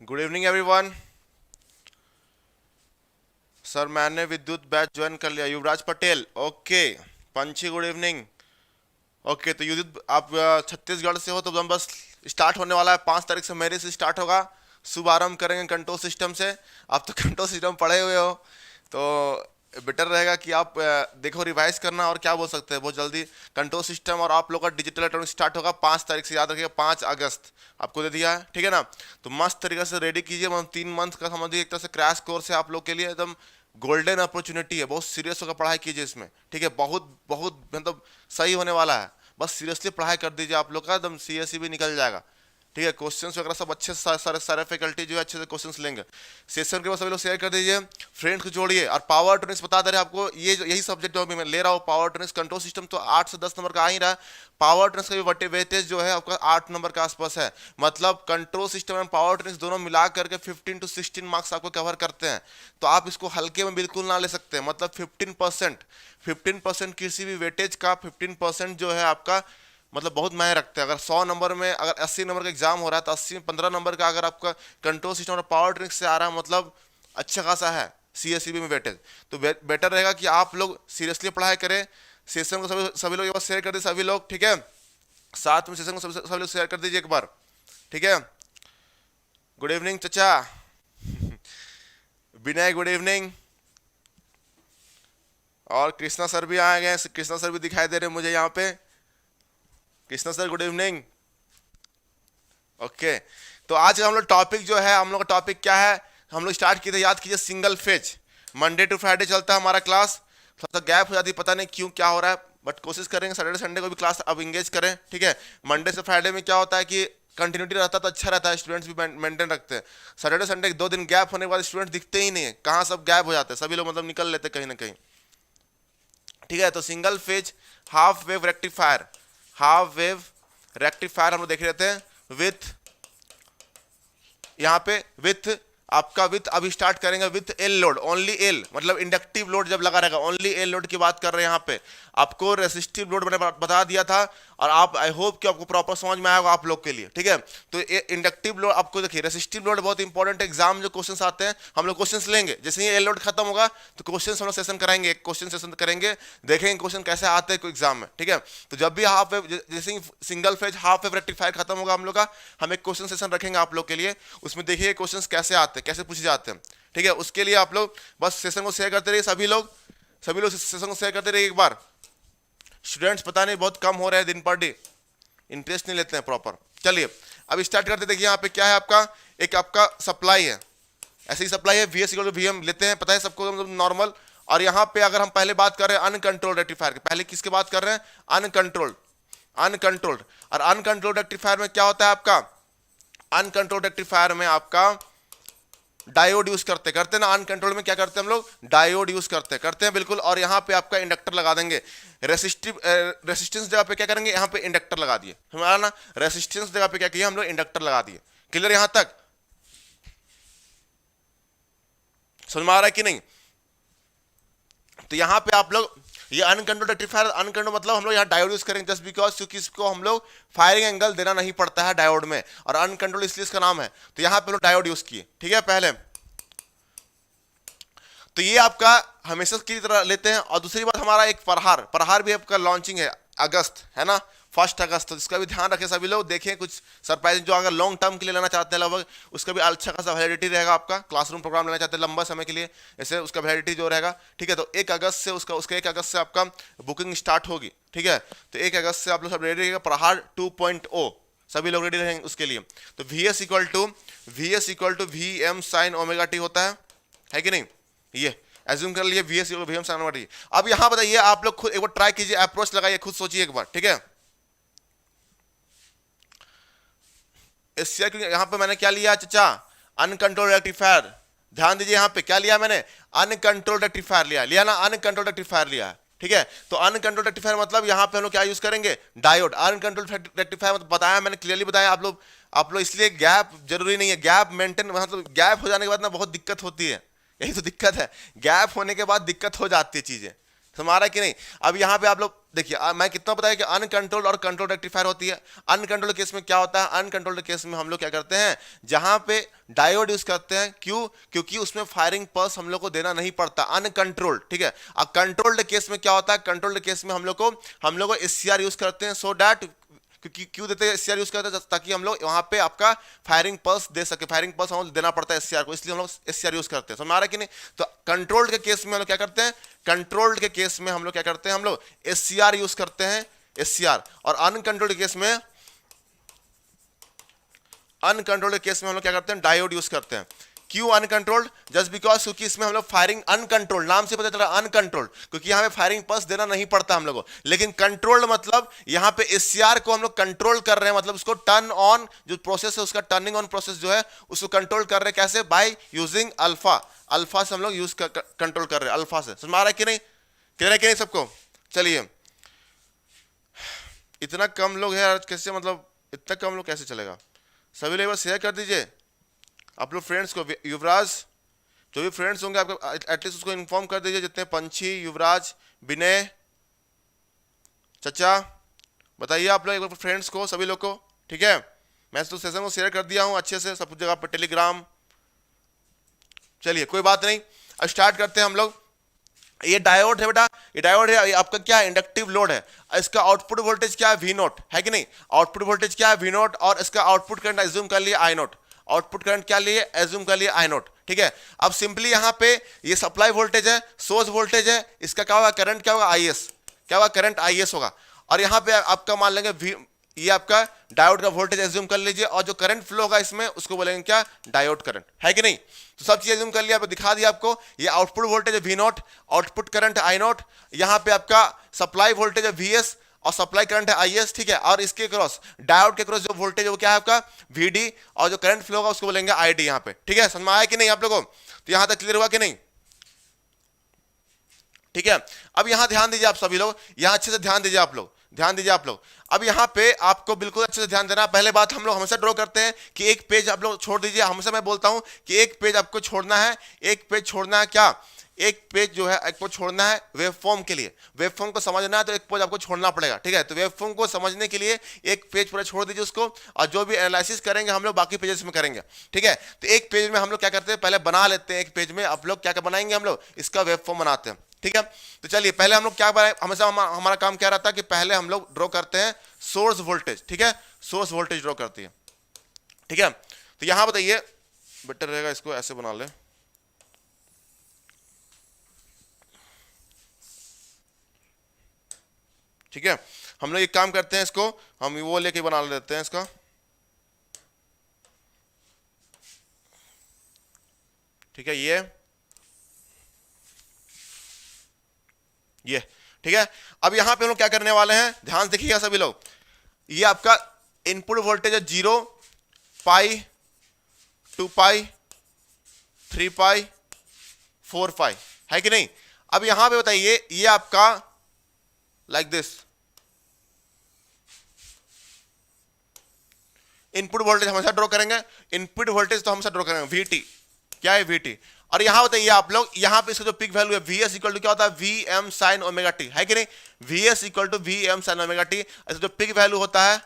Good evening everyone. Sir मैंने विद्युत batch join कर लिया। युवराज पटेल, ओके। पंछी, गुड इवनिंग। ओके, तो युद्ध आप छत्तीसगढ़ से हो तो हम बस स्टार्ट होने वाला है। 5 तारीख से मेरे से स्टार्ट होगा। शुभारंभ करेंगे कंट्रोल सिस्टम से। आप तो कंट्रोल सिस्टम पढ़े हुए हो तो बेटर रहेगा कि आप देखो, रिवाइज करना। और क्या बोल सकते हैं, बहुत जल्दी कंट्रोल सिस्टम और आप लोग का डिजिटल इलेक्ट्रॉनिक स्टार्ट होगा 5 तारीख से। याद रखिएगा, 5 अगस्त आपको दे दिया है, ठीक है ना। तो मस्त तरीके से रेडी कीजिए। मतलब 3 मंथ का समझिए एक तरह से क्रैश कोर्स है आप लोग के लिए। एकदम गोल्डन अपॉर्चुनिटी है। बहुत सीरियस होकर पढ़ाई कीजिए इसमें, ठीक है। बहुत बहुत मतलब सही होने वाला है। बस सीरियसली पढ़ाई कर दीजिए, आप लोग का एकदम सीएससी भी निकल जाएगा, ठीक है। क्वेश्चंस वगैरह सब अच्छे से सारे सारे फैकल्टी जो है अच्छे से क्वेश्चंस लेंगे। सेशन के बाद सभी लोग शेयर कर दीजिए, फ्रेंड्स को जोड़िए। और पावर इलेक्ट्रॉनिक्स बता दे रहे हैं आपको, ये यही सब्जेक्ट जो अभी मैं ले रहा हूँ, पावर इलेक्ट्रॉनिक्स कंट्रोल सिस्टम, तो 8 से 10 नंबर का आ ही रहा है। पावर इलेक्ट्रॉनिक्स का भी वेटेज जो है आपका 8 नंबर के आसपास है। मतलब control system and power electronics दोनों मिला करके 15 to 16 मार्क्स आपको कवर करते हैं। तो आप इसको हल्के में बिल्कुल ना ले सकते हैं। मतलब 15% किसी भी वेटेज का 15% जो है आपका, मतलब बहुत मायने रखते हैं। अगर 100 नंबर में अगर 80 नंबर का एग्जाम हो रहा है तो 80 में 15 नंबर का अगर आपका कंट्रोल सिस्टम और पावर ट्रिक्स से आ रहा है, मतलब अच्छा खासा है सीएससीबी में वेटेज। तो बेटर रहेगा कि आप लोग सीरियसली पढ़ाई करें। सेशन को सभी लोग एक बार शेयर कर दे, सभी लोग, ठीक है। साथ में सेशन को सभी लोग शेयर कर दीजिए एक बार, ठीक है। गुड इवनिंग चचा। विनय, गुड इवनिंग। और कृष्णा सर भी आए गए। कृष्णा सर भी दिखाई दे रहे हैं मुझे यहाँ पे। Krishna sir, good evening. Okay, तो आज का हम लोग टॉपिक जो है, हम लोग का टॉपिक क्या है, हम लोग स्टार्ट किए थे, याद कीजिए, single phase. Monday to Friday चलता है हमारा क्लास। थोड़ा सा गैप हो जाती है, पता नहीं क्यों क्या हो रहा है, बट कोशिश करेंगे सैटरडे संडे को भी क्लास अब इंगेज करें, ठीक है। मंडे से फ्राइडे में क्या होता है कि कंटिन्यूटी रहता तो अच्छा रहता है, स्टूडेंट्स भी मेंटेन रखते हैं। सैटरडे संडे 2 दिन गैप होने के बाद स्टूडेंट दिखते ही नहीं है, कहाँ सब गैप हो जाते हैं, सभी लोग मतलब निकल लेते हैं कहीं ना कहीं, ठीक है। तो single phase half wave rectifier, half wave rectifier हम लोग देख रहे थे विथ, यहाँ पे विथ आपका विथ, अभी स्टार्ट करेंगे with L load, only L, मतलब इंडक्टिव लोड जब लगा रहेगा, ओनली एल लोड की बात कर रहे हैं यहाँ पे। आपको रेसिस्टिव लोड मैंने बता दिया था, और आप, आई होप कि आपको प्रॉपर समझ में आएगा आप लोग के लिए, ठीक है। तो इंडक्टिव लोड आपको देखिए, रेसिस्टिव लोड बहुत इंपॉर्टेंट है। एग्जाम जो क्वेश्चंस आते हैं हम लोग क्वेश्चंस लेंगे, जैसे ही एल लोड खत्म होगा तो क्वेश्चंस हम लोग सेशन कराएंगे, एक क्वेश्चन सेशन करेंगे, देखेंगे क्वेश्चन कैसे आते हैं कोई एग्जाम में, ठीक है। तो जब भी हाफ वेव, जैसे ही single phase half wave rectifier खत्म होगा हम लोग का, हम एक क्वेश्चन सेशन रखेंगे आप लोग के लिए। उसमें देखिए क्वेश्चंस कैसे आते हैं, कैसे पूछे जाते हैं, ठीक है। उसके लिए आप लोग बस सेशन को शेयर करते रहिए, सभी लोग सेशन को शेयर करते रहिए एक बार। स्टूडेंट्स पता नहीं बहुत कम हो रहे हैं दिन पर डे, इंटरेस्ट नहीं लेते हैं प्रॉपर। चलिए अब स्टार्ट करते। देखिए यहाँ पे क्या है आपका, एक आपका सप्लाई है, ऐसी सप्लाई है, वीएस इक्वल टू वीएम लेते हैं, पता है सबको, मतलब नॉर्मल। और यहाँ पे अगर हम पहले बात कर रहे हैं अनकंट्रोल्ड रेक्टिफायर की, पहले किसके बात कर रहे हैं, अनकंट्रोल्ड, अनकंट्रोल्ड। और अनकंट्रोल्ड रेक्टिफायर में क्या होता है आपका, अनकंट्रोल्ड रेक्टिफायर में आपका डायोड यूज करते हैं ना। अनकंट्रोल में क्या करते हैं हम लोग, डायोड यूज करते हैं बिल्कुल। और यहाँ पे आपका इंडक्टर लगा देंगे। रेसिस्टेंस जगह पे क्या करेंगे, यहाँ पे इंडक्टर लगा दिए हमारा ना, रेसिस्टेंस जगह पे क्या किया हम लोग, इंडक्टर लगा दिए। क्लियर यहाँ तक समझ में आ रहा है कि नहीं। तो यहाँ पे आप लोग ये अनकंट्रोल्ड रेक्टिफायर, अनकंट्रोल मतलब हम लोग यहाँ डायोड यूज करेंगे जस्ट बिकॉज, क्योंकि इसको हम लोग फायरिंग एंगल देना नहीं पड़ता है डायोड में, और अनकंट्रोल इसलिए इसका नाम है। तो यहाँ पे लोग डायोड यूज किए, ठीक है पहले। तो ये आपका हमेशा की तरह लेते हैं। और दूसरी बात, हमारा एक प्रहार भी आपका लॉन्चिंग है अगस्त, है ना, 1 अगस्त। तो इसका भी ध्यान रखें सभी लोग, देखें कुछ सरप्राइज जो अगर लॉन्ग टर्म के लिए लेना चाहते हैं लगभग, उसका भी अच्छा खासा वैलिडिटी रहेगा। आपका क्लासरूम प्रोग्राम लेना चाहते हैं लंबा समय के लिए, ऐसे उसका वैलिडिटी जो रहेगा, ठीक है। तो 1 अगस्त से उसका 1 अगस्त से आपका बुकिंग स्टार्ट होगी, ठीक है। तो 1 अगस्त से आप लोग सब रेडी रहेगा। प्रहार 2.0 सभी लोग रेडी रहेंगे उसके लिए। तो VS equal to VM sine omega T होता है कि नहीं, ये एज्यूम कर लिए VS VM sine omega T. अब यहां बताइए, आप लोग खुद एक बार ट्राई कीजिए, अप्रोच लगाइए, खुद सोचिए एक बार, ठीक है। यहां पे मैंने क्या लिया चचा, अनकंट्रोल्ड रेक्टिफायर। ध्यान दीजिए यहाँ पे क्या लिया मैंने, अनकंट्रोल्ड रेक्टिफायर लिया ना, अनकंट्रोल्ड रेक्टिफायर लिया है, ठीक है। तो अनकंट्रोल्ड रेक्टिफायर मतलब यहाँ पे हम लोग क्या यूज करेंगे, डायोड। अनकंट्रोल्ड रेक्टिफायर मतलब बताया मैंने, क्लियरली बताया। आप लोग इसलिए गैप जरूरी नहीं है, गैप मेंटेन, मतलब गैप हो जाने के बाद ना बहुत दिक्कत होती है, यही तो दिक्कत है, गैप होने के बाद दिक्कत हो जाती है चीजें, समझ आ रहा है कि नहीं? अब यहाँ पे आप लोग देखिए, मैं कितना बताया कि अनकंट्रोल्ड और कंट्रोल रेक्टिफायर होती है। अनकंट्रोल्ड केस में क्या होता है? अनकंट्रोल्ड केस में हम लोग क्या करते हैं, जहां पे डायोड यूज करते हैं, क्यों? क्योंकि उसमें फायरिंग पल्स हम लोग को देना नहीं पड़ता, अनकंट्रोल्ड, ठीक है। अब कंट्रोल्ड केस में क्या होता है? कंट्रोल्ड केस में हम लोग को एससीआर यूज करते हैं, सो दैट, क्योंकि क्यों देते हैं एससीआर यूज करते हैं? ताकि हम लोग वहां पे आपका फायरिंग पल्स दे सके, फायरिंग पल्स हम देना पड़ता है एससीआर को, इसलिए हम लोग एससीआर यूज करते हैं। समझ आ रहा है कि नहीं? तो कंट्रोल्ड के केस में हम लोग क्या करते हैं, कंट्रोल्ड के केस में हम लोग क्या करते हैं, हम लोग एससीआर यूज करते हैं, एससीआर। और अनकंट्रोल्ड केस में, अनकंट्रोल्ड केस में हम लोग क्या करते हैं, डायोड यूज करते हैं। क्यों अनकंट्रोल्ड? जस्ट बिकॉज, क्योंकि इसमें हम लोग फायरिंग अनकंट्रोल्ड, नाम से पता चला अनकंट्रोल्ड, क्योंकि यहाँ पे फायरिंग पल्स देना नहीं पड़ता हम लोगों को। लेकिन कंट्रोल्ड मतलब यहाँ पे एससीआर को हम लोग कंट्रोल कर रहे हैं, मतलब उसको टर्न ऑन, जो प्रोसेस है उसका टर्निंग ऑन प्रोसेस जो है उसको कंट्रोल कर रहे हैं। कैसे? बाय यूजिंग अल्फा, अल्फा से हम लोग यूज कंट्रोल कर रहे हैं, अल्फा से। समझ आ रहा है कि नहीं? क्लियर है कि नहीं सबको? चलिए, इतना कम लोग है आज, कैसे मतलब इतना कम लोग कैसे चलेगा? सभी लोग शेयर कर दीजिए आप लोग फ्रेंड्स को। युवराज, जो भी फ्रेंड्स होंगे आपके एटलीस्ट उसको इन्फॉर्म कर दीजिए, जितने पंछी, युवराज, विनय, चचा, बताइए आप लोग एक बार फ्रेंड्स को, सभी लोग को, ठीक है। मैं तो सेशन को शेयर कर दिया हूँ अच्छे से सब जगह पर, टेलीग्राम। चलिए कोई बात नहीं, अब स्टार्ट करते हैं हम लोग। ये डायोड है बेटा, ये डायोड है, आपका क्या है, इंडक्टिव लोड है। इसका आउटपुट वोल्टेज क्या है, वी नोट है कि नहीं? आउटपुट वोल्टेज क्या है, वी नोट, और इसका आउटपुट करंट एज्यूम कर लिए आई नोट। आउटपुट करंट क्या लिए, एज्यूम कर लिए आई नोट, ठीक है। अब सिंपली यहाँ पे ये सप्लाई वोल्टेज है, सोर्स वोल्टेज है, इसका क्या होगा, करंट क्या होगा, आई एस, क्या होगा, करंट आई एस होगा। और यहाँ पे आपका मान लेंगे वी, ये आपका डायोड का वोल्टेज एज्यूम कर लीजिए, और जो करंट फ्लो होगा इसमें उसको बोलेंगे क्या, डायोड करंट, है कि नहीं? तो सब चीज एज्यूम कर लिया, दिखा दिया आपको। ये आउटपुट वोल्टेज है वी नॉट, आउटपुट करंट है आई नॉट, यहाँ पे आपका सप्लाई वोल्टेज है वी एस और सप्लाई करंट है आई एस, ठीक है। और इसके क्रॉस, डायोड के क्रॉस जो वोल्टेज है वो क्या है आपका, वी डी, और जो करंट फ्लो होगा उसको बोलेंगे आई डी यहाँ पे, ठीक है। समझ में आया कि नहीं आप लोगों को? तो यहाँ तक क्लियर हुआ कि नहीं? ठीक है। अब यहाँ ध्यान दीजिए आप सभी लोग, यहाँ अच्छे से ध्यान दीजिए आप लोग, ध्यान दीजिए आप लोग। अब यहाँ पे आपको बिल्कुल अच्छे से ध्यान देना। पहले बात, हम लोग हमेशा ड्रॉ करते हैं कि एक पेज आप लोग छोड़ दीजिए। हमेशा मैं बोलता हूं कि एक पेज आपको छोड़ना है, एक पेज छोड़ना है, क्या, एक पेज जो है आपको छोड़ना है वेवफॉर्म के लिए। वेवफॉर्म को समझना है तो एक पेज आपको छोड़ना पड़ेगा, ठीक है। तो वेवफॉर्म को समझने के लिए एक पेज पूरा छोड़ दीजिए उसको, और जो भी एनालिसिस करेंगे हम लोग बाकी पेजेस में करेंगे, ठीक है। तो एक पेज में हम लोग क्या करते हैं, पहले बना लेते हैं, एक पेज में आप लोग क्या बनाएंगे, हम लोग इसका वेवफॉर्म बनाते हैं, ठीक है। तो चलिए पहले हम लोग क्या बनाए, हमेशा हमारा काम क्या रहता है कि पहले हम लोग ड्रॉ करते हैं सोर्स वोल्टेज, ठीक है। सोर्स वोल्टेज ड्रॉ करती है, ठीक है। तो यहां बताइए, बेटर रहेगा इसको ऐसे बना ले, ठीक है। हम लोग एक काम करते हैं, इसको हम वो लेके बना लेते हैं इसका, ठीक है। ये ठीक है। अब यहां पे हम लोग क्या करने वाले हैं, ध्यान से देखिएगा सभी लोग। ये आपका इनपुट वोल्टेज है 0, पाई, 2 पाई, 3 पाई, 4 पाई, है कि नहीं? अब यहां पे बताइए, ये आपका लाइक दिस इनपुट वोल्टेज हमेशा ड्रॉ करेंगे। इनपुट वोल्टेज तो हमेशा ड्रॉ करेंगे, वीटी, क्या है, वीटी। और यहां बताइए आप लोग, यहां पे इसका जो पिक वैल्यू है वीएस इक्वल टू क्या होता है, V M sine omega T, है कि नहीं? VS equal to V M sine omega T. ऐसा जो पिक वैल्यू होता है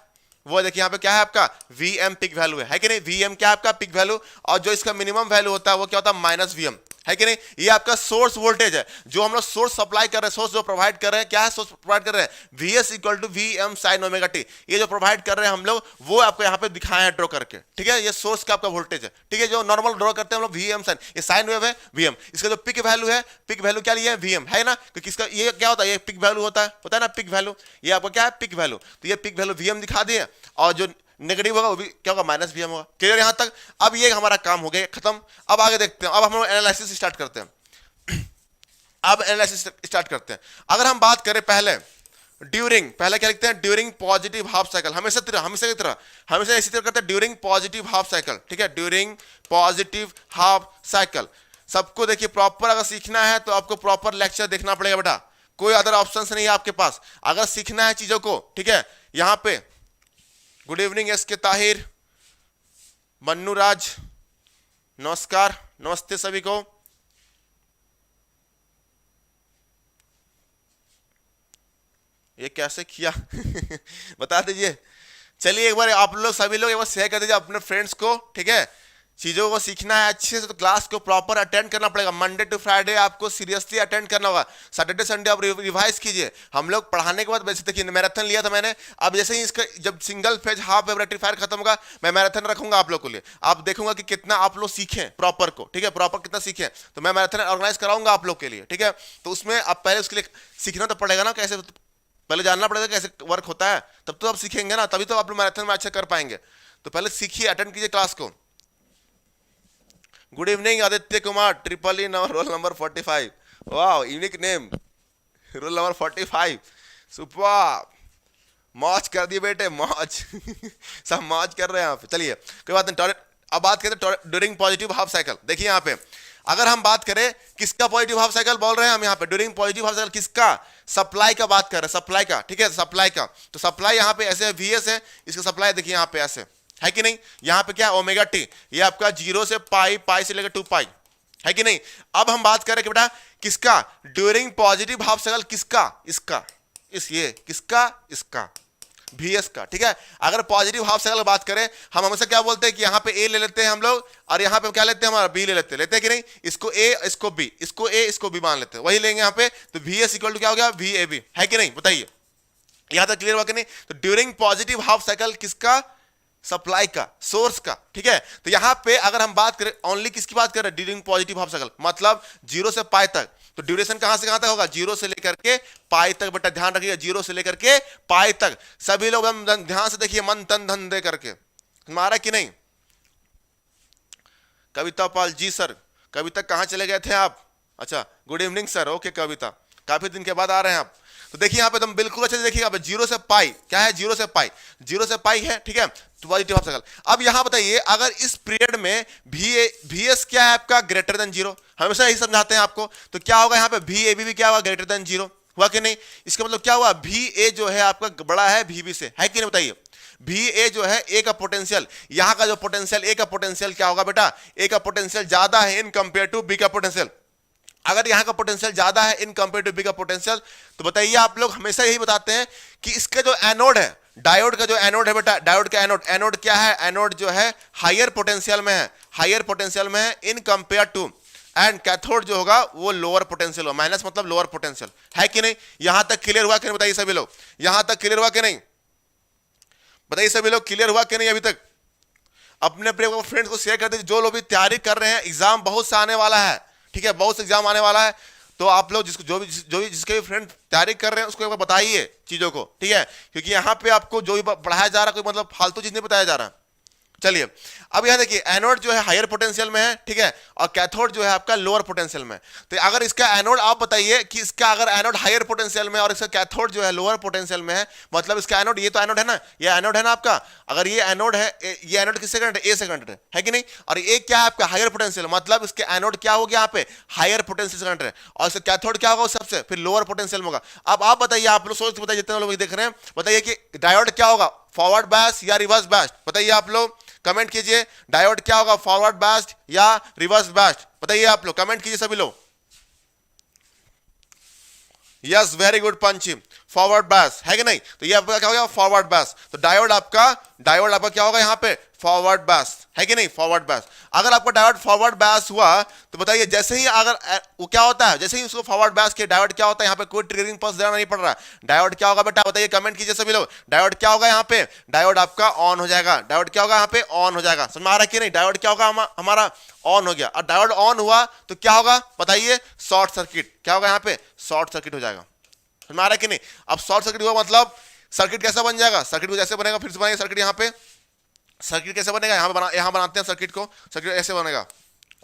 वो देखिए यहाँ पे क्या है आपका, वी एम पिक वैल्यू है कि नहीं? वी एम क्या है आपका, पिक वैल्यू। और जो इसका मिनिमम वैल्यू होता है वो क्या होता है, माइनस वी एम, है कि नहीं? ये आपका सोर्स वोल्टेज है, जो हम लोग सोर्स सप्लाई कर रहे हैं, सोर्स जो प्रोवाइड कर रहे हैं, क्या है, सोर्स प्रोवाइड कर रहे हैं, V S equal to V M sine omega T. ये जो प्रोवाइड कर रहे हैं हम लोग, वो आपको यहाँ पे दिखाए हैं ड्रॉ करके, ठीक है। ये सोर्स का आपका वोल्टेज है, ठीक है। जो नॉर्मल ड्रॉ करते हैं हम लोग वी एम साइन, ये साइन वेव है वी एम। इसका जो पिक वैल्यू है, पिक वैल्यू क्या लिए, वी एम, है ना? क्योंकि इसका ये क्या होता है, ये पिक वैल्यू होता है ना, पिक वैल्यू। ये आपका क्या है, पिक वैल्यू। तो ये पिक वैल्यू वी एम दिखा दिए, और जो नेगेटिव होगा वो भी क्या होगा, माइनस वी एम होगा। क्लियर यहां तक? अब ये हमारा काम हो गया खत्म। अब आगे देखते हैं, अब हम लोग एनालिसिस स्टार्ट करते हैं। अब एनालिसिस स्टार्ट करते हैं। अगर हम बात करें पहले ड्यूरिंग, पहले क्या लिखते हैं, ड्यूरिंग पॉजिटिव हाफ साइकिल, हमेशा इसी तरह करते हैं, ड्यूरिंग पॉजिटिव हाफ साइकिल, ठीक है। ड्यूरिंग पॉजिटिव हाफ साइकिल सबको देखिए, प्रॉपर अगर सीखना है तो आपको प्रॉपर लेक्चर देखना पड़ेगा बेटा, कोई अदर ऑप्शन नहीं है आपके पास अगर सीखना है चीजों को, ठीक है। यहां पे गुड इवनिंग एस के ताहिर, मन्नू राज, नमस्कार, नमस्ते सभी को। ये कैसे किया बता दीजिए। चलिए एक बार आप लोग सभी लोग एक बार शेयर कर दीजिए अपने फ्रेंड्स को, ठीक है। चीज़ों को सीखना है अच्छे से तो क्लास को प्रॉपर अटेंड करना पड़ेगा। मंडे टू फ्राइडे आपको सीरियसली अटेंड करना होगा। सैटरडे संडे आप रिवाइज कीजिए। हम लोग पढ़ाने के बाद वैसे देखिए मैराथन लिया था मैंने, अब जैसे ही इसका जब single phase half wave rectifier खत्म होगा मैं मैराथन रखूंगा आप लोग के लिए। आप देखूंगा कि कितना आप लोग सीखें प्रॉपर को, ठीक है, प्रॉपर कितना सीखें, तो मैं मैराथन ऑर्गेनाइज कराऊंगा आप लोग के लिए, ठीक है। तो उसमें आप पहले उसके लिए सीखना तो पड़ेगा ना, कैसे पहले जानना पड़ेगा कैसे वर्क होता है, तब तो आप सीखेंगे ना, तभी तो आप लोग मैराथन में अच्छा कर पाएंगे। तो पहले सीखिए, अटेंड कीजिए क्लास को। Good evening Aditya Kumar, triple in roll number 45। वाह, unique name, roll number 45। Super, मौज कर दिए बेटे, मौज सब मौज कर रहे हैं यहाँ पे। चलिए कोई बात नहीं। अब बात करते हैं ड्यूरिंग पॉजिटिव हाफ साइकिल। देखिए यहाँ पे अगर हम बात करें किसका पॉजिटिव हाफ साइकिल बोल रहे हैं हम यहाँ पे, ड्यूरिंग पॉजिटिव हाफ साइकिल किसका, सप्लाई का बात कर रहे हैं, सप्लाई का, ठीक है, सप्लाई का। तो सप्लाई यहाँ पे ऐसे VS है, इसका सप्लाई देखिए यहाँ पे ऐसे है कि नहीं। यहाँ पे क्या ओमेगा टी, ये आपका 0 से पाई, पाई से लेकर 2 पाई है कि नहीं। अब हम बात करें कि बेटा किसका ड्यूरिंग पॉजिटिव हाफ साइकिल, किसका, इसका, ये किसका, इसका VS का, ठीक है। अगर पॉजिटिव हाफ साइकिल बात करें हम हमेशा क्या बोलते हैं कि यहाँ पे A ले लेते हैं हम लोग, और यहाँ पे क्या लेते हैं हमारा B ले लेते हैं कि नहीं। इसको A, इसको B, इसको A, इसको B मान लेते हैं, वही लेंगे यहाँ पे। तो VS इक्वल टू क्या हो गया, VAB, है कि नहीं, बताइए यहां तक क्लियर हुआ कि नहीं। तो ड्यूरिंग पॉजिटिव हाफ साइकिल किसका, सप्लाई का, सोर्स का, ठीक है। तो यहां पे अगर हम बात करें ओनली किसकी बात कर रहे हैं, ड्यूरिंग पॉजिटिव हाफ साइकिल, मतलब 0 से पाई तक। तो ड्यूरेशन कहां से कहां तक होगा, 0 से लेकर के पाई तक। बेटा ध्यान रखिएगा, 0 से लेकर के पाई तक। सभी लोग हम ध्यान से देखिए, मन तन धन दे करके, मारा कि नहीं। कविता पाल जी सर, कविता कहां चले गए थे आप। अच्छा गुड इवनिंग सर, ओके कविता, काफी दिन के बाद आ रहे हैं आप। तो देखिए यहाँ पे तुम बिल्कुल अच्छे से देखिएगा, 0 से पाई क्या है, 0 से पाई, 0 से पाई है, ठीक है, तो पॉजिटिव हाफ साइकिल। अब यहाँ बताइए अगर इस पीरियड में VS क्या है आपका, ग्रेटर देन 0, हमेशा यही समझाते हैं आपको। तो क्या होगा यहाँ पे VAB भी क्या होगा, ग्रेटर देन 0, हुआ कि नहीं। इसका मतलब क्या हुआ, VA जो है आपका बड़ा है VB से, है कि नहीं, बताइए। VA जो है A का पोटेंशियल, यहाँ का जो पोटेंशियल A का पोटेंशियल क्या होगा बेटा, A का पोटेंशियल ज्यादा है इन कंपेयर टू B का पोटेंशियल। अगर यहाँ का पोटेंशियल ज्यादा है इन कंपेयर टू B का पोटेंशियल, तो बताइए आप लोग हमेशा यही बताते हैं कि इसका जो एनोड है, डायोड का जो एनोड है बेटा, डायोड का एनोड, एनोड क्या है, एनोड जो है हायर पोटेंशियल में है, हायर पोटेंशियल में है in compare to, and cathode जो होगा वो लोअर पोटेंशियल हो, माइनस मतलब लोअर पोटेंशियल, है कि नहीं। यहां तक क्लियर हुआ कि नहीं, बताइए सभी लोग, यहां तक क्लियर हुआ कि नहीं, बताइए सभी लोग, क्लियर हुआ कि नहीं अभी तक। अपने अपने फ्रेंड्स को शेयर कर दीजिए, जो लोग भी तैयारी कर रहे हैं, एग्जाम बहुत से आने वाला है, ठीक है, बहुत से एग्जाम आने वाला है। तो आप लोग जिसको जो भी जिसके भी फ्रेंड तैयारी कर रहे हैं उसको एक बार बताइए चीजों को, ठीक है, क्योंकि यहाँ पे आपको जो भी पढ़ाया जा रहा है कोई मतलब फालतू चीज नहीं बताया जा रहा। चलिए अब यहां देखिए, एनोड जो है हायर पोटेंशियल में है, ठीक है, और कैथोड जो है आपका लोअर पोटेंशियल में। तो अगर इसका एनोड आप बताइए कि इसका अगर एनोड हायर पोटेंशियल में और इसका कैथोड जो है लोअर पोटेंशियल में है, मतलब इसका एनोड, ये तो एनोड है ना, ये एनोड है ना आपका। अगर ये एनोड है, ये एनोड किससे कनेक्टेड है, ए से कनेक्टेड है कि नहीं। और ये क्या है आपका हायर पोटेंशियल, मतलब इसके एनोड क्या हो गया यहाँ पे, हायर पोटेंशियल से कनेक्टेड है, और इसका कैथोड क्या होगा सबसे फिर लोअर पोटेंशियल में होगा। अब आप बताइए, आप लोग सोच के बताइए, जितने लोग देख रहे हैं बताइए कि डायोड क्या होगा, फॉरवर्ड बायस या रिवर्स बायस्ड, बताइए आप लोग कमेंट कीजिए। डायोड क्या होगा, फॉरवर्ड बायस्ड या रिवर्स बायस्ड, बताइए आप लोग, कमेंट कीजिए सभी लोग। Yes very good Panchi, forward bias है कि नहीं। तो ये आपका क्या हो गया, फॉरवर्ड बायस। तो डायोड आपका क्या होगा यहाँ पे, फॉरवर्ड बायस, है कि नहीं, फॉरवर्ड बायस। अगर आपका डायोड फॉरवर्ड बायस हुआ तो बताइए, जैसे ही अगर वो क्या होता है, जैसे ही उसको फॉरवर्ड बायस किया, डायोड क्या होता है, यहाँ पे कोई ट्रिगरिंग पल्स देना नहीं पड़ रहा है। डायोड क्या होगा बेटा, बताइए, कमेंट कीजिए सभी लोग। डायोड क्या होगा यहाँ पे, डायोड आपका ऑन हो जाएगा, डायोड क्या होगा यहाँ पे, ऑन हो जाएगा। समझ में आ रहा है कि नहीं, डायोड क्या होगा हमारा ऑन हो गया। और डायोड ऑन हुआ तो क्या होगा बताइए, शॉर्ट सर्किट, क्या होगा यहाँ पे, शॉर्ट सर्किट हो जाएगा। समझ में आ रहा है कि नहीं। अब शॉर्ट सर्किट हुआ मतलब सर्किट कैसा बन जाएगा, सर्किट को जैसे बनेगा, फिर से बनेगा सर्किट, यहाँ पे सर्किट कैसे बनेगा, यहाँ बनाते हैं सर्किट को, सर्किट ऐसे बनेगा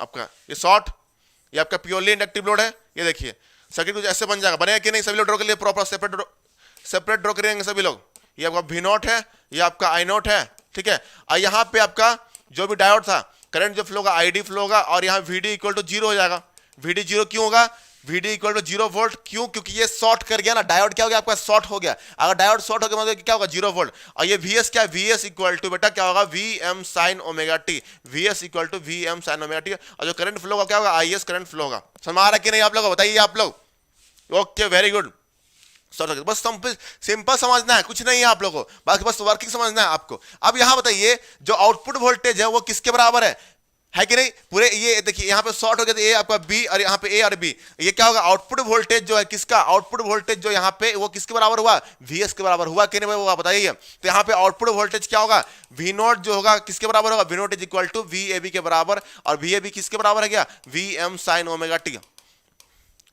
आपका, ये शॉर्ट, ये आपका प्योरली इंडक्टिव लोड है, ये देखिए सर्किट कुछ ऐसे बन जाएगा, बनेगा कि नहीं। सभी लोग ड्रॉ के लिए प्रॉपर सेपरेट ड्रॉ करेंगे सभी लोग। ये आपका V0 है, ये आपका I0 है, ठीक है। और यहाँ पे आपका जो भी डायोड था, करंट जो फ्लो होगा ID फ्लो होगा, और यहाँ VD इक्वल टू 0 हो जाएगा। VD 0 क्यों होगा, VD इक्वल टू 0 वोल्ट, क्यों, क्योंकि ये शॉर्ट कर गया ना, डायोड क्या हो गया आपका, शॉर्ट हो गया। अगर डायोड शॉर्ट हो गया मतलब क्या होगा, 0 वोल्ट। और ये VS क्या है, VS इक्वल टू बेटा क्या होगा, VM sin omega t, VS equal to VM sin omega t। और जो करंट फ्लो होगा क्या होगा, IS करंट फ्लो होगा। समझ आ रहा है कि नहीं आप लोग, बताइए आप लोग। Okay very good, short circuit. बस सिंपल समझना है, कुछ नहीं है आप लोगों को, बाकी बस वर्किंग समझना है आपको। अब यहां बताइए जो आउटपुट वोल्टेज है वो किसके बराबर है कि नहीं? पूरे ये देखिए यहाँ पे शॉर्ट हो गया तो ए आपका बी और यहाँ पे ए और बी, ये क्या होगा आउटपुट वोल्टेज जो है किसका, आउटपुट वोल्टेज जो यहाँ पे वो किसके बराबर हुआ, वीएस के बराबर हुआ कि नहीं हुआ बताइए। तो यहाँ पे आउटपुट वोल्टेज क्या होगा, वी नोट जो होगा किसके बराबर होगा, V naught is equal to V A B के बराबर, और वी ए बी किसके बराबर है क्या, V M sine omega T.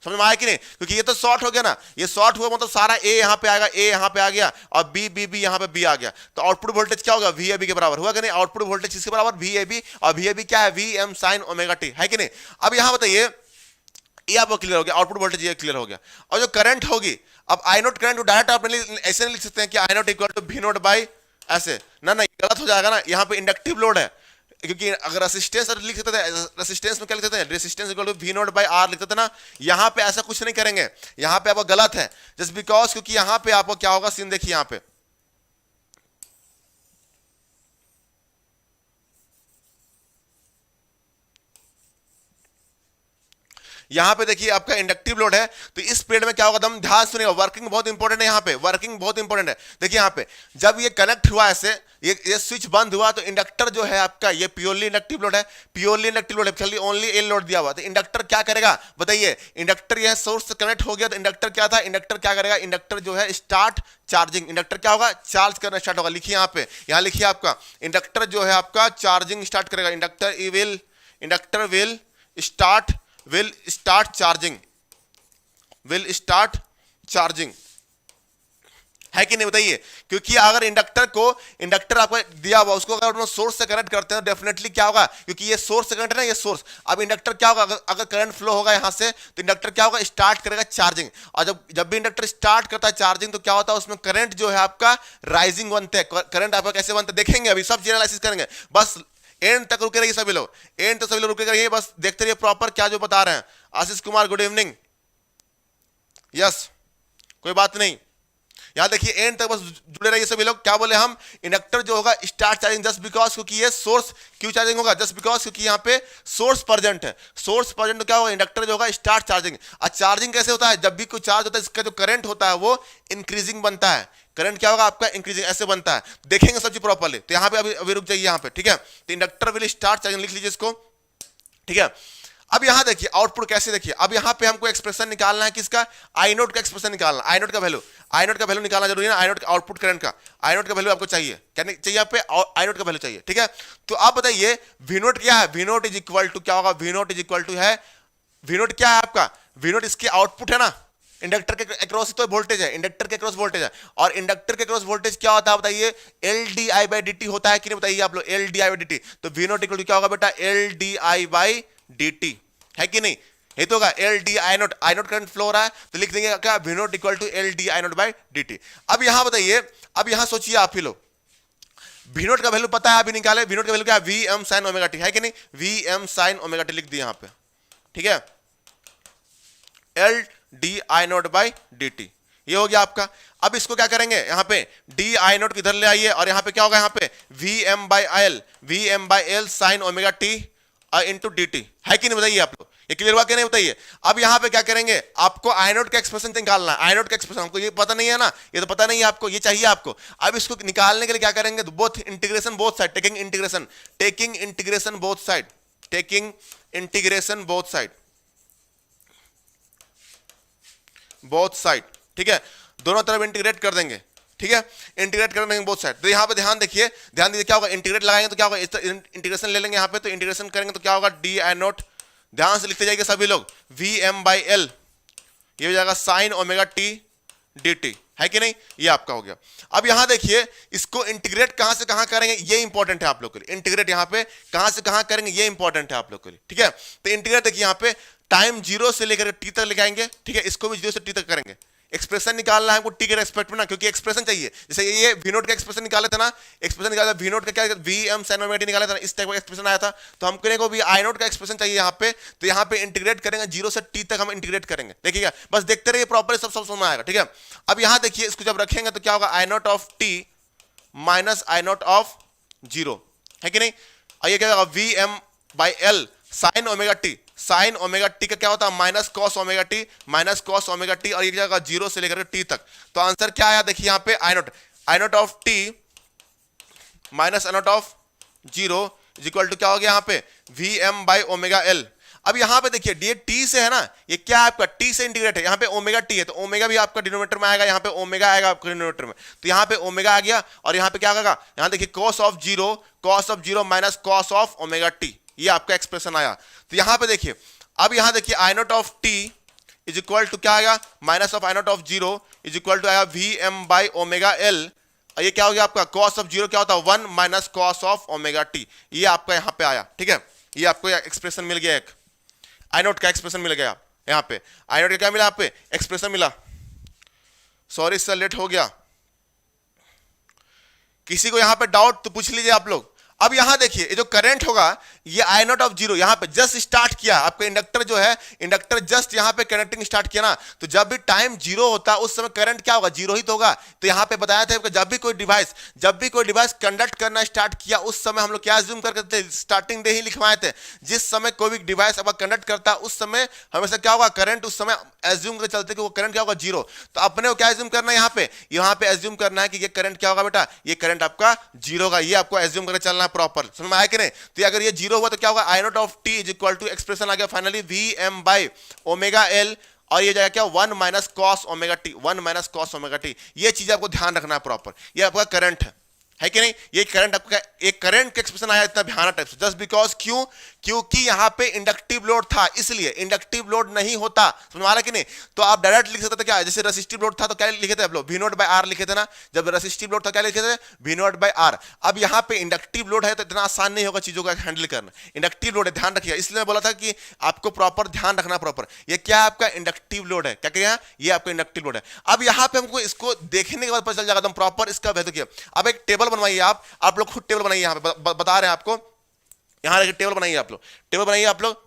समझ में आया कि नहीं? क्योंकि ये तो शॉर्ट हो गया ना, ये शॉर्ट हुआ मतलब सारा ए यहाँ पे आएगा, ए यहाँ पे आ गया और बी बी बी यहाँ पे बी आ गया, तो आउटपुट वोल्टेज क्या होगा, वी ए बी के बराबर हुआ कि नहीं? आउटपुट वोल्टेज किसके बराबर, वी ए बी, और वी ए बी क्या है, V M sine omega T, है कि नहीं? अब यहाँ बताइए ये आपको क्लियर हो गया, आउटपुट वोल्टेज ये क्लियर हो गया। और जो करंट होगी, अब आई नोट करंट डायरेक्ट आप ऐसे नहीं लिख सकते हैं कि I naught equal to V naught by ऐसे, ना ना गलत हो जाएगा ना, यहाँ पे इंडक्टिव लोड है, क्योंकि अगर रेसिस्टेंस लिख सकते थे, रेसिस्टेंस में क्या लिख सकते हैं, resistance equal to V naught by R लिखते थे ना, यहाँ पे ऐसा कुछ नहीं करेंगे, यहाँ पे आपको गलत है जस्ट बिकॉज, क्योंकि यहाँ पे आपको क्या होगा सीन देखिए, यहाँ पे यहाँ पे देखिए आपका इंडक्टिव लोड है, तो इस पीरियड में क्या होगा, दम ध्यान सुनिएगा, वर्किंग बहुत इंपॉर्टेंट है, यहाँ पे वर्किंग बहुत इंपॉर्टेंट है। देखिए यहाँ पे जब ये कनेक्ट हुआ ऐसे, ये स्विच बंद हुआ, तो इंडक्टर जो है आपका ये प्योरली इंडक्टिव लोड है, प्योरली इंडक्टिव लोड है, खाली ओनली एल लोड दिया हुआ, तो इंडक्टर क्या करेगा बताइए, इंडक्टर यह सोर्स से कनेक्ट हो गया, तो इंडक्टर क्या था, इंडक्टर क्या करेगा, इंडक्टर जो है स्टार्ट चार्जिंग, इंडक्टर क्या होगा, चार्ज करना स्टार्ट होगा। लिखिए यहाँ पे, यहाँ लिखिए आपका इंडक्टर जो है आपका चार्जिंग स्टार्ट करेगा, इंडक्टर विल स्टार्ट चार्जिंग, है कि नहीं बताइए? क्योंकि अगर इंडक्टर आपको दिया हुआ, उसको अगर सोर्स से कनेक्ट करते हैं डेफिनेटली क्या होगा, क्योंकि ये सोर्स से कनेक्ट है ना, ये सोर्स, अब इंडक्टर क्या होगा, अगर करंट फ्लो होगा यहां से, तो इंडक्टर क्या होगा, स्टार्ट करेगा चार्जिंग, और जब भी इंडक्टर स्टार्ट करता है चार्जिंग, तो क्या होता है उसमें करंट जो है आपका राइजिंग बनते हैं। करंट आपका कैसे बनते हैं देखेंगे, अभी सब एनालिसिस करेंगे, बस एंड तक रुके रहिए सभी लोग, एंड तक सभी लोग रुके रहिए, बस देखते रहिए प्रॉपर क्या जो बता रहे हैं। Ashish Kumar good evening, yes कोई बात नहीं, यहां देखिए एंड तक बस जुड़े रहिए सभी लोग। क्या बोले हम, इंडक्टर जो होगा स्टार्ट चार्जिंग जस्ट बिकॉज, क्योंकि ये सोर्स क्यों चार्जिंग होगा, जस्ट बिकॉज क्योंकि यहाँ पे सोर्स प्रेजेंट है, सोर्स प्रेजेंट तो क्या होगा, इंडक्टर जो होगा स्टार्ट चार्जिंग। और चार्जिंग कैसे होता है, जब भी कोई चार्ज होता है इसका जो करंट होता है वो इंक्रीजिंग बनता है, करंट क्या होगा आपका इंक्रीजिंग ऐसे बनता है, देखेंगे सब चीज प्रॉपर्ली। तो यहाँ पे अभी रुक जाइए यहाँ पे, ठीक है? तो इंडक्टर विल स्टार्ट चार्जिंग लिख लीजिए इसको, ठीक है? अब यहां देखिए आउटपुट कैसे, देखिए अब यहां पे हमको एक्सप्रेशन निकालना है किसका, आई नोट का एक्सप्रेशन निकालना, आई नोट का वैल्यू निकालना जरूरी है ना, आई नोट आउटपुट करंट का आई नोट का वैल्यू आपको चाहिए, क्या चाहिए यहाँ पे, आई नोट का वैल्यू चाहिए, ठीक है? तो आप बताइए वी नोट क्या है, V naught is equal to क्या होगा, V naught is equal to है, वी नोट क्या है आपका, वी नोट इसके आउटपुट है ना, इंडक्टर के अक्रॉस तो वोल्टेज है, इंडक्टर के अक्रॉस वोल्टेज है, और इंडक्टर के अक्रॉस वोल्टेज क्या होता है बताइए, L D I by D T होता है कि नहीं बताइए आप लोग, L D I by D T, तो वी नोट इक्वल टू क्या होगा बेटा, L D I by D T, है कि नहीं? ये तो होगा L D I naught current flow हो रहा है, तो लिख देंगे क्या, V naught equal to L D I naught by D T. अब यहां बताइए, अब यहां सोचिए आप ही लोग, वी नोट का वैल्यू पता है अभी निकाले, वी नोट का वैल्यू क्या है, V M sine omega T, है कि नहीं? V M sine omega T लिख दिया यहां पे, ठीक है? L D I naught by D T, ये हो गया आपका। अब इसको क्या करेंगे, यहाँ पे डी आई नोट किधर ले आइए, और यहाँ पे क्या होगा, यहाँ पे V M by L sine omega T into D T, है कि नहीं बताइए आप लोग, ये क्लियर हुआ कि नहीं बताइए? अब यहाँ पे क्या करेंगे, आपको आई नोट का एक्सप्रेशन निकालना है, आई नोट का एक्सप्रेशन हमको ये पता नहीं है ना, ये तो पता नहीं है आपको, ये चाहिए आपको। अब इसको निकालने के लिए क्या करेंगे, both integration both side, taking integration both side, ठीक है? दोनों तरफ इंटीग्रेट कर देंगे, ठीक है? इंटीग्रेट कर देंगे बोथ साइड। तो यहाँ पे ध्यान दीजिए क्या होगा, इंटीग्रेट लगाएंगे तो क्या होगा, इंटीग्रेशन ले लेंगे यहाँ पे, तो इंटीग्रेशन करेंगे तो क्या होगा, डी आई नोट, ध्यान से लिखते जाइए सभी लोग, वी एम बाई एल, ये हो जाएगा sign omega T D T, है कि नहीं? ये आपका हो गया। अब यहां देखिए इसको इंटीग्रेट कहां से कहां करेंगे, ये इंपॉर्टेंट है आप लोग के लिए, इंटीग्रेट यहां पे कहां से कहां करेंगे ये इंपॉर्टेंट है आप लोग के लिए, ठीक है? तो इंटीग्रेट देखिए यहाँ पे टाइम 0 से लेकर टी तक लेके आएंगे, ठीक है? इसको भी 0 से टी तक करेंगे, एक्सप्रेशन निकालना है हमको टी के रेस्पेक्ट में ना, क्योंकि एक्सप्रेशन चाहिए, जैसे ये वी नोट का एक्सप्रेशन निकाले थे ना, एक्सप्रेशन निकाला वी नोट का क्या, V M sine omega T निकाला था ना, इस टाइप का एक्सप्रेशन आया था, तो हमको को भी आई नोट का एक्सप्रेशन चाहिए यहाँ पे, तो यहाँ पे इंटीग्रेट करेंगे 0 से टी तक हम इंटीग्रेट करेंगे, देखिएगा बस देखते रहिए प्रॉपर सब समझ में आएगा, ठीक है? अब यहाँ देखिए इसको जब रखेंगे तो क्या होगा, I naught of t minus I naught of 0, है कि नहीं? और ये क्या होगा, V M by L sine omega t, sine omega t का क्या होता है minus cos omega t, minus cos omega t, और ये क्या होगा जीरो से लेकर टी तक। तो आंसर क्या आया देखिए यहाँ पे I naught of t minus I naught of zero is equal to क्या हो गया यहाँ पे V M by omega L. अब यहां पे देखिए ये टी से है ना, ये क्या है आपका टी से इंटीग्रेट है, यहाँ पे ओमेगा टी है तो ओमेगा भी आपका डिनोमिनेटर में आएगा, यहाँ पे ओमेगा आएगा आपका डिनोमिनेटर में, तो यहाँ पे ओमेगा आ गया और यहाँ पे क्या आएगा, यहाँ देखिए cos of zero minus cos of omega T, ये आपका एक्सप्रेशन आया। तो यहाँ पे देखिए अब यहाँ देखिए I naught of t is equal to क्या आएगा minus of I naught of zero is equal to आएगा V M by omega L. ये क्या हो गया आपका कॉस ऑफ जीरो क्या होता है 1 minus cos of omega T, ये आपका यहाँ पे आया। ठीक है, ये आपको एक्सप्रेशन मिल गया, एक आई नोट का एक्सप्रेशन मिल गया यहाँ पे, आई नोट का क्या मिला यहाँ पे एक्सप्रेशन मिला। सॉरी सर लेट हो गया, किसी को यहाँ पे डाउट तो पूछ लीजिए आप लोग। अब यहां देखिए ये जो करंट होगा ये आई नॉट ऑफ जीरो यहाँ पे जस्ट स्टार्ट किया, आपका इंडक्टर जो है इंडक्टर जस्ट यहाँ पे कनेक्टिंग स्टार्ट किया ना, तो जब भी टाइम जीरो होता है उस समय करंट क्या होगा जीरो ही तो होगा। तो यहाँ पे बताया था कि जब भी कोई डिवाइस कंडक्ट करना स्टार्ट किया उस समय हम लोग क्या एज्यूम करते थे, स्टार्टिंग डे ही लिखवाए थे, जिस समय कोई भी डिवाइस अब कंडक्ट करता है उस समय हमेशा क्या होगा करंट, उस समय एज्यूम करके चलते कि वो करंट क्या होगा जीरो। तो अपने को क्या एज्यूम करना है यहाँ पे एज्यूम करना है कि ये करंट क्या होगा बेटा, ये करंट आपका जीरो होगा, ये आपको एज्यूम करके चलना है प्रॉपर, समझ में आया कि नहीं। तो अगर ये जीरो हुआ तो क्या होगा I naught of t is equal to expression आ गया finally V M by omega L, और ये जाएगा क्या 1 minus cos omega t, 1 minus cos omega T. ये चीज आपको ध्यान रखना है प्रॉपर, ये आपका करंट है कि नहीं, ये करंट आपका एक करंट का एक्सप्रेशन आया इतना ध्यान टाइप से, जस्ट बिकॉज क्योंकि यहाँ पे इंडक्टिव लोड था इसलिए, इंडक्टिव लोड नहीं होता, समझ में कि नहीं। तो आप डायरेक्ट लिख सकते थे क्या, जैसे रेसिस्टिव लोड था तो क्या लिखे थे आप लोग वी नॉट बाय आर लिखे थे ना, जब रेसिस्टिव लोड था क्या लिखे थे वी नॉट बाय आर। अब यहाँ पे इंडक्टिव लोड है तो इतना आसान नहीं होगा चीजों का हैंडल करना, इंडक्टिव लोड है ध्यान रखिएगा, इसलिए मैं बोला था कि आपको प्रॉपर ध्यान रखना प्रॉपर, ये क्या आपका इंडक्टिव लोड है, क्या क्या ये आपका इंडक्टिव लोड है। अब यहाँ पे हमको इसको देखने के बाद पता चल जाएगा एकदम प्रॉपर इसका वैल्यू क्या। अब एक टेबल बनवाइए आप लोग खुद टेबल बनाइए, यहाँ पे बता रहे हैं आपको, यहाँ रखिए टेबल बनाइए आप लोग, टेबल बनाइए आप लोग,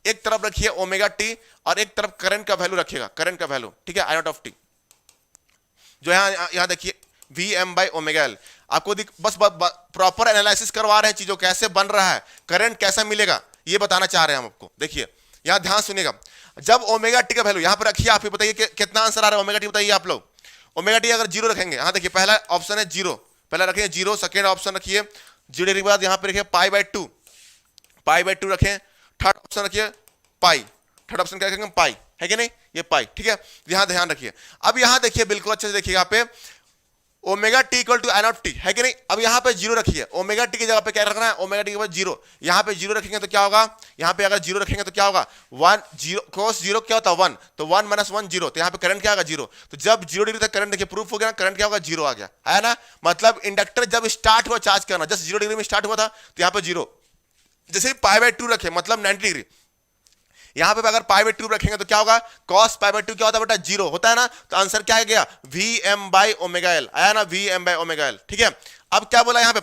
एक तरफ रखिए ओमेगा टी और एक तरफ करंट का वैल्यू रखिएगा, करंट का वैल्यू, ठीक है आई नॉट ऑफ टी, जो यहाँ देखिए V M by omega L. आपको बस प्रॉपर एनालिसिस करवा रहे हैं चीजों कैसे बन रहा है, करंट कैसा मिलेगा ये बताना चाह रहे हैं हम आपको। देखिए यहाँ ध्यान सुनिएगा, जब ओमेगा टी का वैल्यू यहाँ पर रखिए, आप ही बताइए कितना आंसर आ रहा है ओमेगा टी, बताइए आप लोग। ओमेगा टी अगर जीरो रखेंगे, यहाँ देखिए पहला ऑप्शन है जीरो, पहला रखिए जीरो, सेकेंड ऑप्शन रखिए जीरो के बाद यहाँ पे रखिए पाई बाई टू रखें, थर्ड ऑप्शन रखिए पाई, थर्ड ऑप्शन क्या रखेंगे पाई, है कि नहीं ये पाई, ठीक है यहाँ ध्यान रखिए। अब यहाँ देखिए बिल्कुल अच्छे से देखिए यहाँ पे omega T equal to I naught T, है कि नहीं। अब यहाँ पे जीरो रखिए, ओमेगा टी की जगह पे क्या रखना है ओमेगा टी के बाद जीरो, यहाँ पे जीरो रखेंगे तो क्या होगा, यहाँ पे अगर जीरो रखेंगे तो क्या होगा 1 जीरो, कोस जीरो क्या होता है 1, तो 1 माइनस 1 जीरो, तो यहाँ पे करंट क्या होगा जीरो। तो जब 0 डिग्री तक करंट देखिए प्रूफ हो गया ना, करंट क्या होगा जीरो आ गया, है ना। मतलब इंडक्टर जब स्टार्ट हुआ चार्ज करना, जस्ट 0 डिग्री में स्टार्ट हुआ था तो यहाँ पे जीरो, जैसे पाई बाई टू रखे मतलब 90 डिग्री, यहाँ पे अगर पाई बाई टू रखेंगे तो क्या होगा कॉस पाई बाई टू क्या होता है बेटा जीरो होता है ना। तो आंसर क्या आ गया V M by omega L, आया ना V M by omega L, ठीक है। अब क्या बोला यहाँ पे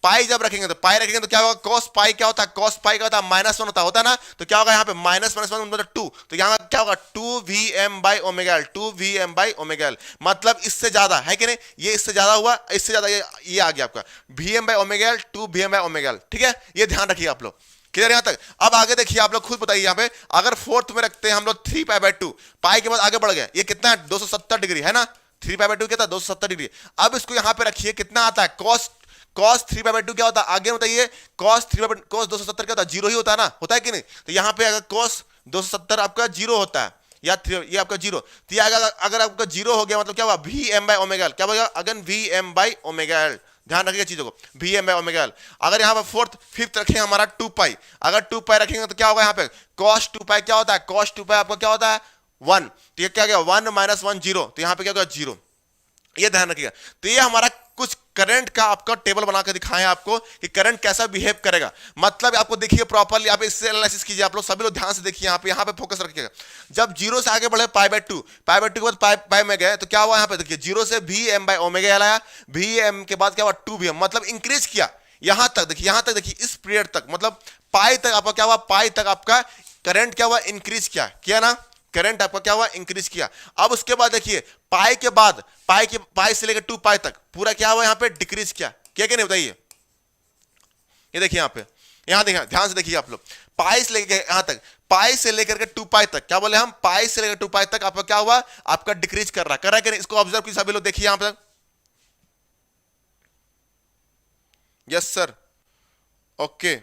पाई जब रखेंगे तो पाई रखेंगे तो क्या होगा कॉस पाई क्या होता है, कॉस पाई क्या होता है -1 होता है ना। तो क्या होगा यहाँ पे माइनस वन मतलब 2, तो यहाँ क्या होगा 2 V M by omega L, 2 V M by omega L, मतलब इससे ज्यादा है कि नहीं, ये इससे ज्यादा हुआ, इससे ज्यादा ये आ गया आपका V M by omega L, 2 V M by omega L, ठीक है ये ध्यान रखिए आप लोग, क्लियर यहां तक। अब आगे देखिए आप लोग खुद बताइए, यहाँ पे अगर फोर्थ में रखते हैं हम लोग 3 पाई बाई 2, पाई के बाद आगे बढ़ गए, ये कितना है 270 डिग्री है ना, 3 पाई बाई 2 कितना 270 डिग्री। अब इसको यहाँ पे रखिए कितना आता है कॉस 3 पाई बाई 2 क्या होता है, आगे बताइए कॉस 270 क्या होता है जीरो ही होता है ना, होता है कि नहीं। तो यहाँ पे अगर कॉस 270 आपका जीरो होता है या ये आपका जीरो, तो अगर आपका जीरो हो गया मतलब क्या हुआ V M by omega L, क्या होगा again V M by omega L, ध्यान रखिएगा चीजों को V M by omega L. अगर यहाँ पर फिफ्थ रखेंगे हमारा 2 पाई, अगर 2 पाई रखेंगे तो क्या होगा यहाँ पे कॉस 2 पाई क्या होता है, कॉस 2 पाई आपका क्या होता है 1, तो ये क्या गया 1 माइनस 1 जीरो, तो यहाँ पे क्या होगा जीरो, ये ध्यान रखिएगा। तो ये हमारा कुछ करंट का आपका टेबल बना के दिखाएं आपको कि करंट कैसा बिहेव करेगा, मतलब आपको देखिए प्रॉपर्ली, आप इससे एनालिसिस कीजिए, आप लोग सभी लोग ध्यान से देखिए, यहाँ पे फोकस रखिएगा। जब जीरो से आगे बढ़े पाई बाई टू के बाद पाई में गए तो क्या हुआ यहाँ पे देखिए जीरो से V M by omega L आया, वी एम के बाद क्या हुआ 2 वी एम, मतलब इंक्रीज किया यहाँ तक देखिए इस पीरियड तक, मतलब पाई तक आपका क्या हुआ, पाई तक आपका करंट क्या हुआ इंक्रीज किया ना, करंट आपका क्या हुआ इंक्रीज किया। अब उसके बाद देखिए पाई के बाद पाई से लेकर 2 पाई तक पूरा क्या हुआ यहाँ पे डिक्रीज किया कि नहीं बताइए। ये देखिए यहाँ पे यहां देखिए, ध्यान से देखिए आप लोग, पाई से लेकर यहां तक, पाई से लेकर के 2 पाई तक, क्या बोले हम, पाई से लेकर 2 पाई तक आपका क्या हुआ, आपका डिक्रीज कर रहा है कि नहीं? इसको ऑब्जर्व कीजिए सभी लोग, देखिए यहां पर। यस सर, ओके,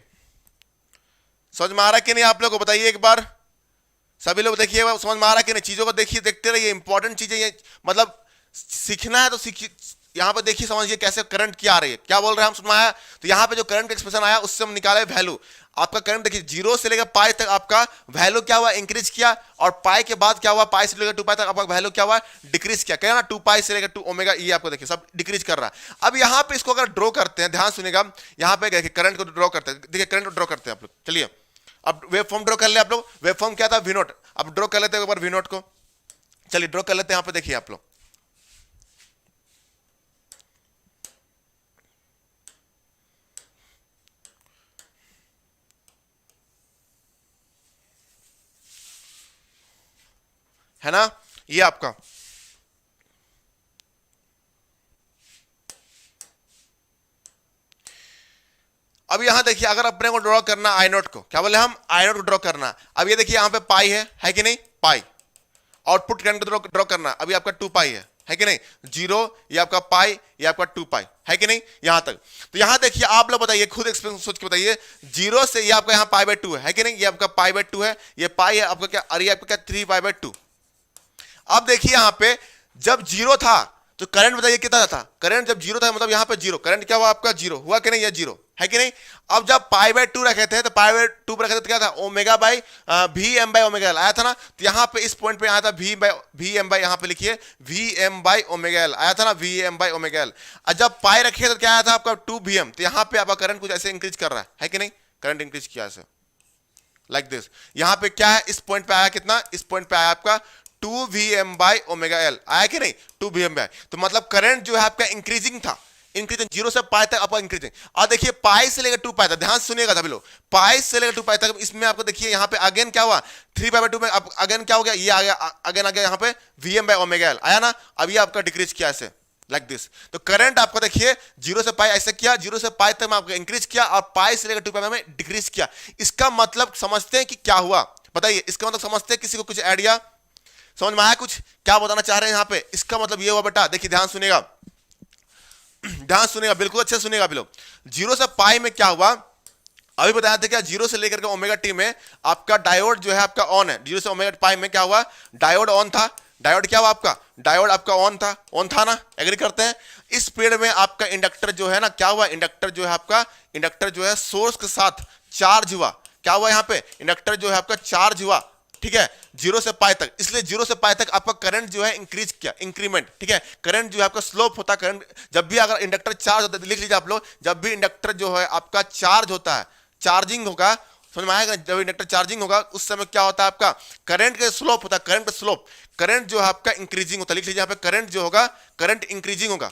समझ में आ रहा है कि नहीं आप लोग को, बताइए एक बार सभी लोग, देखिए समझ में आ रहा है कि नहीं? चीजों को देखिए, देखते रहिए, इंपॉर्टेंट चीजें ये, मतलब सीखना है तो सीखिए। यहां पर देखिए, समझिए कैसे करंट क्या आ रही है, क्या बोल रहे हैं हम, सुना है? तो यहां पे जो करंट का एक्सप्रेशन आया उससे हम निकाले वैल्यू। आपका करंट देखिए, 0 से लेकर पाई तक आपका वैल्यू क्या हुआ, इंक्रीज किया, और पाई के बाद क्या हुआ, पाई से लेकर 2 पाई तक आपका वैल्यू क्या हुआ, डिक्रीज किया, क्या ना, 2 पाई से लेकर 2 ओमेगा, ये आपको देखिए सब डिक्रीज कर रहा है। अब यहां पे इसको अगर ड्रॉ करते हैं, ध्यान सुनिएगा, यहां पे देखिए करंट को ड्रॉ करते हैं, देखिए करंट को ड्रॉ करते हैं आप लोग, चलिए अब वेव फॉर्म ड्रॉ कर ले आप लोग। वेव फॉर्म क्या था, वी नोट, अब ड्रॉ कर लेते हैं एक बार वी नोट को, चलिए ड्रॉ कर लेते हैं। यहां पे देखिए आप लोग, है ना, ये आपका अब यहां देखिए, अगर अपने को ड्रॉ करना आई नोट को, क्या बोले हम, आई नोट को ड्रॉ करना। अब ये देखिए यहां पे पाई है कि नहीं, पाई, आउटपुट करंट को ड्रॉ करना, अभी आपका 2 पाई है कि नहीं, 0, ये आपका पाई, ये आपका 2 पाई, है कि नहीं, यहां तक। तो यहां देखिए आप लोग बताइए, खुद एक्सपीरियंस सोच के बताइए, 0 से ये आपका यहां पाई बाय 2 है कि नहीं, ये आपका पाई बाय 2 है, ये पाई है आपका क्या, अरे आपका क्या 3 पाई बाय 2। अब देखिए यहां पे जब 0 था तो करंट बताइए कितना था, करंट जब 0 था मतलब यहां पे 0, करंट क्या हुआ आपका, 0 हुआ कि नहीं, ये 0 है कि नहीं। अब जब पाई बाय 2 रखे थे, तो पाई बाय 2 पर रखे थे तो क्या था, omega by V M by omega L आया था ना। तो यहां पे इस पॉइंट पे आया था वी एम बाय, यहां पे लिखिए V M by omega L आया था ना, V M by omega L. और जब पाई रखे तो क्या आया था आपका 2 वी एम। तो यहां पे आपका करंट कुछ ऐसे इंक्रीज कर रहा है कि नहीं, करंट इंक्रीज किया ऐसे लाइक दिस। यहां पे क्या है, इस पॉइंट पे आया कितना, इस पॉइंट पे आया आपका 2 Vm बाय ओमेगा एल, आया कि नहीं, 2 Vm बाय। तो मतलब करंट जो है आपका इंक्रीजिंग था, इंक्रीजिंग 0 से पाई तक आपका इंक्रीजिंग। और देखिए पाई से लेकर 2 पाई तक, ध्यान सुनिएगा सभी लोग, पाई से लेकर 2 पाई तक, इसमें आपको देखिए यहाँ पे अगेन क्या हुआ, 3 पाई बाय 2 में अब अगेन क्या हो गया, ये आ गया, अगेन आ गया यहाँ पे Vm बाय ओमेगा एल आया ना। अब ये आपका डिक्रीज किया ऐसे लाइक दिस। तो करंट आपको देखिए 0 से पाई ऐसे किया, 0 से पाई तक में आपको इंक्रीज किया, और पाई से लेकर 2 पाई में डिक्रीज किया। इसका मतलब समझते हैं कि क्या हुआ, बताइए इसका मतलब समझते हैं, किसी को कुछ आइडिया समझ में आया, कुछ क्या बताना चाह रहे हैं यहाँ पे। इसका मतलब ये हुआ बेटा, देखिए ध्यान सुनेगा, ध्यान सुनेगा, बिल्कुल अच्छे सुनेगा आप लोग। 0 से पाई में क्या हुआ, अभी बताया था क्या, 0 से लेकर के ओमेगा टी में आपका डायोड जो है आपका ऑन है। 0 से ओमेगा पाई में क्या हुआ, डायोड ऑन था, डायोड क्या हुआ आपका, डायोड आपका ऑन था ना, एग्री करते हैं। इस पीरियड में आपका इंडक्टर जो है ना, क्या हुआ, इंडक्टर जो है आपका, इंडक्टर जो है सोर्स के साथ चार्ज हुआ, क्या हुआ यहाँ पे, इंडक्टर जो है आपका चार्ज हुआ, ठीक है, 0 से पाई तक। इसलिए 0 से पाई तक आपका करंट जो है इंक्रीज किया, इंक्रीमेंट, ठीक है। करंट जो है आपका स्लोप होता है, करंट जब भी अगर इंडक्टर चार्ज होता है, लिख लीजिए आप लोग, जब भी इंडक्टर जो है आपका चार्ज होता है, चार्जिंग होगा, समझ में आएगा, जब इंडक्टर चार्जिंग होगा उस समय क्या होता है आपका, करंट का स्लोप होता है, करंट का स्लोप, करंट जो है आपका इंक्रीजिंग होता है, लिख लीजिए यहाँ पे, करंट जो होगा, करंट इंक्रीजिंग होगा,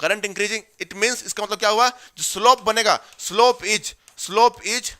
करंट इंक्रीजिंग, इट मींस इसका मतलब क्या हुआ, जो स्लोप बनेगा, slope is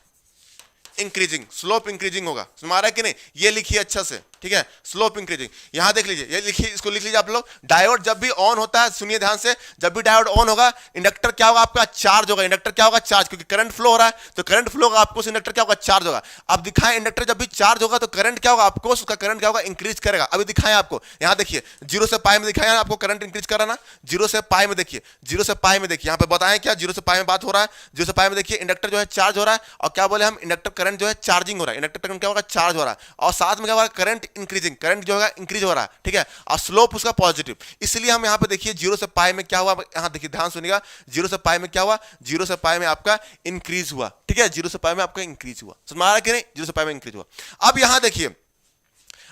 increasing, slope increasing होगा, समझ आ रहा है कि नहीं, ये लिखिए अच्छा से, ठीक है, स्लोप इंक्रीजिंग। यहां देख लीजिए, ये लिखिए, इसको लिख लीजिए आप लोग। डायोड जब भी ऑन होता है, सुनिए ध्यान से, जब भी डायोड ऑन होगा, इंडक्टर क्या होगा आपका, चार्ज होगा, इंडक्टर क्या होगा, चार्ज, क्योंकि करंट फ्लो हो रहा है, तो करंट फ्लो होगा, आपको इंडक्टर क्या होगा, चार्ज होगा। अब दिखाएं, इंडक्टर जब भी चार्ज होगा तो करंट क्या होगा, आपको उसका करंट क्या होगा, इंक्रीज करेगा। अभी दिखाएं आपको, यहां देखिए 0 से पाई में दिखाया आपको करंट इंक्रीज कर रहा ना, 0 से पाई में देखिए, 0 से पाई में देखिए, यहां पे बताएं क्या, 0 से पाई में बात हो रहा है, 0 से पाई में देखिए इंडक्टर जो है चार्ज हो रहा है, और क्या बोले हम, इंडक्टर करंट जो है चार्जिंग हो रहा है, इंडक्टर करंट क्या होगा, चार्ज हो रहा है, और साथ में क्या होगा, करंट इंक्रीजिंग, करंट जो होगा इंक्रीज हो रहा है, ठीक है, और स्लोप उसका पॉजिटिव। इसलिए हम यहां पे देखिए 0 से पाई में क्या हुआ, यहां देखिए ध्यान सुनिएगा, 0 से पाई में क्या हुआ, 0 से पाई में आपका इंक्रीज हुआ, ठीक है, 0 से पाई में आपका इंक्रीज हुआ, समझ में आ रहा है कि नहीं, 0 से पाई में इंक्रीज हुआ। अब यहां देखिए,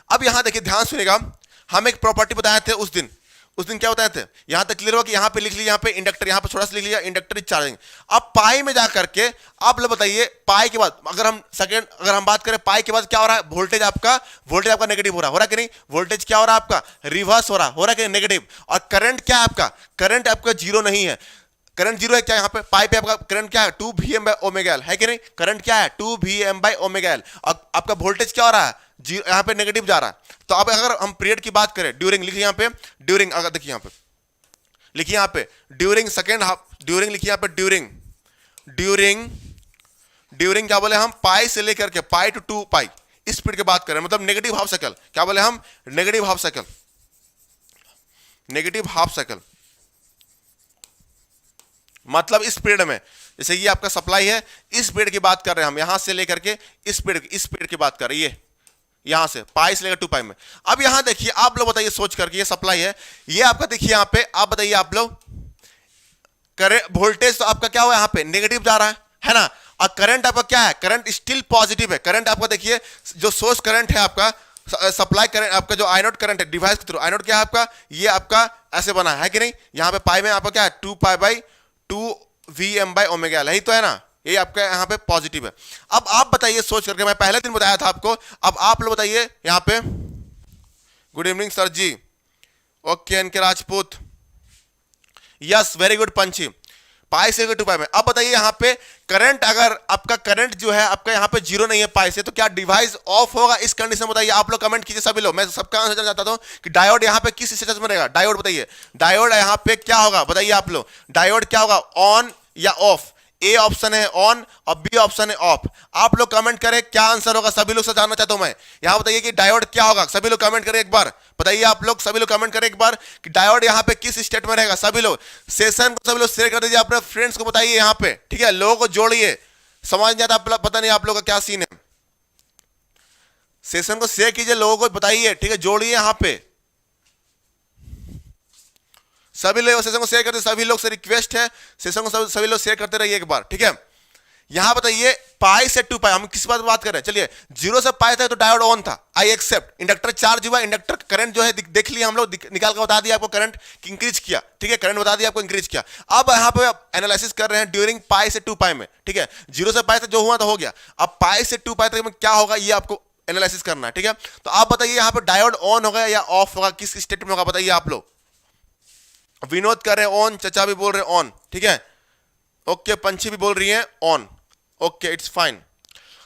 अब यहां देखिए ध्यान सुनिएगा, हम एक प्रॉपर्टी बताए थे उस दिन क्या बताए थे, यहां तक क्लियर हुआ कि यहां पे लिख लीजिए, यहां पे इंडक्टर, यहां पे थोड़ा सा लिख लिया, इंडक्टर इज चार्जिंग। अब पाई में जाकर के आप लोग बताइए, पाई के बाद अगर हम बात करें, पाई के बाद क्या हो रहा है, वोल्टेज आपका नेगेटिव हो रहा है कि नहीं, वोल्टेज क्या हो रहा है आपका, रिवर्स हो रहा है कि नहीं, नेगेटिव। और करंट क्या है आपका, करंट आपका जीरो नहीं है, करंट जीरो है क्या, यहाँ पे पाई पे आपका करंट क्या है, 2 Vm बाय ओमेगा एल, है कि नहीं, करंट क्या है, 2 Vm बाय ओमेगा एल, और आपका वोल्टेज क्या हो रहा है, यहाँ पे नेगेटिव जा रहा है। तो अब अगर हम पीरियड की बात करें, ड्यूरिंग लिखिए यहाँ पे, ड्यूरिंग, अगर देखिए यहाँ पे लिखिए, यहाँ पे ड्यूरिंग सेकेंड हाफ, ड्यूरिंग लिखिए यहाँ पे, ड्यूरिंग ड्यूरिंग क्या बोले हम, पाई से लेकर के पाई टू 2 पाई इस स्पीड की बात करें, मतलब नेगेटिव हाफ साइकिल, क्या बोले हम, negative half cycle, negative half cycle मतलब इस पीरियड में, जैसे ये आपका सप्लाई है, इस पीरियड की बात कर रहे हैं हम, यहां से लेकर के इस पीरियड की बात कर रहे हैं, ये यहां से पाई से लेकर 2 पाई में। अब यहां देखिए आप लोग बताइए सोच करके, ये सप्लाई है, ये आपका देखिए यहां पे, आप बताइए आप लोग, करंट वोल्टेज तो आपका क्या हुआ यहां पे, नेगेटिव जा रहा है ना, और करंट आपका क्या है, करंट स्टिल पॉजिटिव है। करंट आपका देखिए जो सोर्स करंट है आपका, सप्लाई करंट आपका जो आई नॉट करंट है डिवाइस के थ्रू, आई नॉट क्या है आपका, ये आपका ऐसे बना है कि नहीं, यहां पे पाई में आपका क्या है 2 pi by 2 Vm by omega L, यही तो है ना, ये आपका यहां पे पॉजिटिव है। अब आप बताइए सोच करके, मैं पहले दिन बताया था आपको, अब आप लोग बताइए यहां पे, good evening sir ji, okay NK Rajput, yes very good Panchi, pi से 2 पाई में। अब बताइए यहां पे करंट, अगर आपका करंट जो है आपका यहां पे 0 नहीं है पाई से, तो क्या डिवाइस ऑफ होगा इस कंडीशन में, बताइए आप लोग कमेंट कीजिए सभी लोग, मैं सबका आंसर जानना चाहता हूं कि डायोड यहां पे किस स्टेटस में रहेगा, डायोड बताइए, डायोड यहां पे क्या होगा, बताइए आप लोग, डायोड क्या होगा, ऑन या ऑफ, ए ऑप्शन है ऑन और बी ऑप्शन है ऑफ, आप लोग कमेंट करें क्या आंसर होगा, सभी लोग से जानना चाहता हूं मैं, यहां बताइए कि डायोड क्या होगा, सभी लोग कमेंट करें एक बार, बताइए आप लोग सभी लोग कमेंट करें एक बार कि डायोड यहां पे किस स्टेट में रहेगा, सभी लोग सेशन को सभी लोग शेयर कर दीजिए, अपने फ्रेंड्स को बताइए यहां पे, ठीक है, लोगों को जोड़िए, समझ नहीं आता पता नहीं आप लोग का क्या सीन है, सेशन को शेयर कीजिए, लोगों को बताइए, ठीक है, जोड़िए यहां पे, सभी लोग सेशन को शेयर करते, सभी लोग से रिक्वेस्ट है सेशन को सभी लोग शेयर करते रहिए एक बार, ठीक है। यहां बताइए पाई से 2 पाई, हम किस बात कर रहे हैं, चलिए 0 से पाई था तो डायोड ऑन था, आई एक्सेप्ट, इंडक्टर चार्ज हुआ, इंडक्टर करंट जो है देख लिया हम लोग, निकाल कर बता दिया आपको, करंट इंक्रीज किया, ठीक है, करंट बता दिया आपको इंक्रीज किया। अब यहां पे एनालिसिस कर रहे हैं ड्यूरिंग पाई से 2 पाई में, ठीक है, 0 से पाई तक जो हुआ तो हो गया, अब पाई से 2 पाई तक में क्या होगा ये आपको एनालिसिस करना है, ठीक है। तो आप बताइए यहां पे डायोड ऑन होगा या ऑफ होगा, किस स्टेट में होगा, बताइए आप लोग। विनोद कर रहे हैं ऑन, चचा भी बोल रहे हैं ऑन, ठीक है, ओके, पंछी भी बोल रही है ऑन, ओके इट्स फाइन।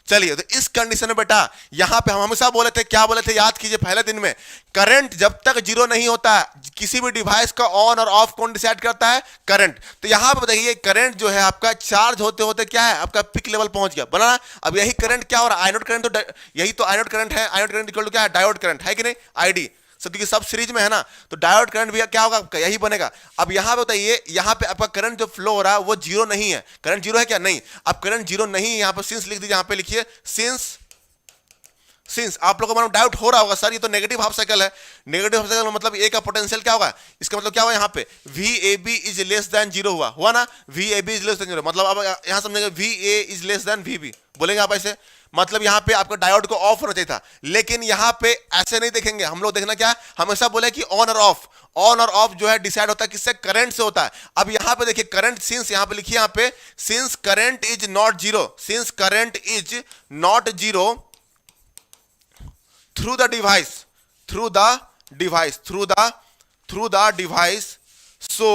चलिए तो इस कंडीशन में बेटा यहां पे हम हमेशा बोले थे, क्या बोले थे याद कीजिए, पहले दिन में, करंट जब तक 0 नहीं होता है, किसी भी डिवाइस का ऑन और ऑफ कौन डिसाइड करता है, करंट। तो यहां पे बताइए करंट जो है आपका चार्ज होते होते क्या है, आपका पिक लेवल पहुंच गया, बना। अब यही करंट क्या हो रहा है, आई नॉट करंट, तो यही तो आई नॉट करंट है, आई नॉट करंट इक्वल टू क्या है, डायोड करंट है कि नहीं, आईडी क्योंकि सब सीरीज में है ना, तो डायोड करंट भी क्या होगा आपका, यही बनेगा। अब यहां पे बताइए, यहां पे आपका करंट जो फ्लो हो रहा है वो 0 नहीं है, करंट 0 है क्या, नहीं। अब करंट 0 नहीं है, यहां पे सिंस लिख दीजिए, यहां पे लिखिए सिंस आप लोगों को डाउट हो रहा होगा सर ये तो नेगेटिव हाफ साइकिल है, नेगेटिव हाफ साइकिल मतलब ए का पोटेंशियल क्या होगा, इसका मतलब क्या होगा, यहाँ पे VAB इज लेस देन 0 हुआ ना, VAB इज लेस देन 0, मतलब अब यहां समझेंगे VA is less than VB, बोलेंगे आप ऐसे, मतलब यहां पे आपका डायोड को ऑफ होना चाहिए था, लेकिन यहां पे ऐसे नहीं देखेंगे हम लोग, देखना क्या हमेशा बोले कि ऑन और ऑफ, ऑन और ऑफ जो है डिसाइड होता है किससे, करंट से होता है। अब यहां पे देखिए करंट सिंस, यहां पे लिखिए, यहां पे since current is not 0, since current is not 0 through the device, so